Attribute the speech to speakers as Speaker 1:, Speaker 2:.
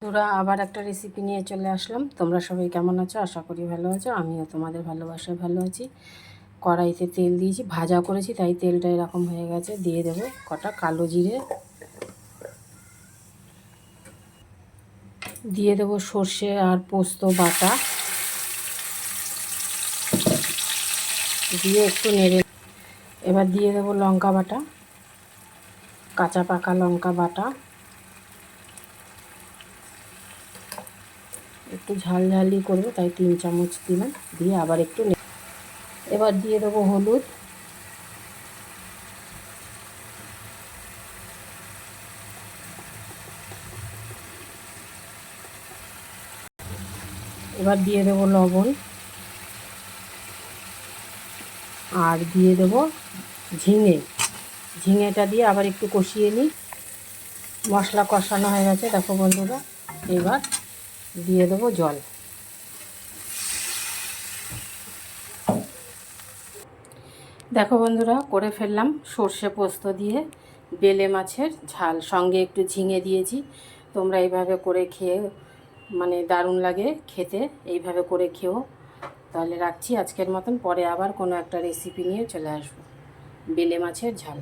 Speaker 1: তোরা আবার একটা রেসিপি নিয়ে চলে আসলাম। তোমরা সবাই কেমন আছো? আশা করি ভালো আছো। আমিও তোমাদের ভালোবাসায় ভালো আছি। কড়াইতে তেল দিয়েছি, ভাজা করেছি, তাই তেলটা এরকম হয়ে গেছে। দিয়ে দেবো কটা কালো জিরে, দিয়ে দেবো সর্ষে আর পোস্ত বাটা, দিয়ে একটু নেড়ে এবার দিয়ে দেবো লঙ্কা বাটা, কাঁচা পাকা লঙ্কা বাটা, একটু ঝালঝালি করবো তাই 3 চামচ দিলাম। দিয়ে আবার একটু এবার দিয়ে দেবো হলুদ, এবার দিয়ে দেবো লবণ, আর দিয়ে দেবো ঝিঙেটা দিয়ে আবার একটু কষিয়ে নিই। মশলা কষানো হয়ে গেছে দেখো বন্ধুরা। এবার দিয়ে দেবো জল। দেখো বন্ধুরা, করে ফেললাম সর্ষে পোস্ত দিয়ে বেলে মাছের ঝাল, সঙ্গে একটু ঝিঙে দিয়েছি। তোমরা এইভাবে করে খেয়ে দারুণ লাগে খেতে। এইভাবে করে খেও। তাহলে রাখছি আজকের মতন, পরে আবার কোনো একটা রেসিপি নিয়ে চলে আসবো। বেলে মাছের ঝাল।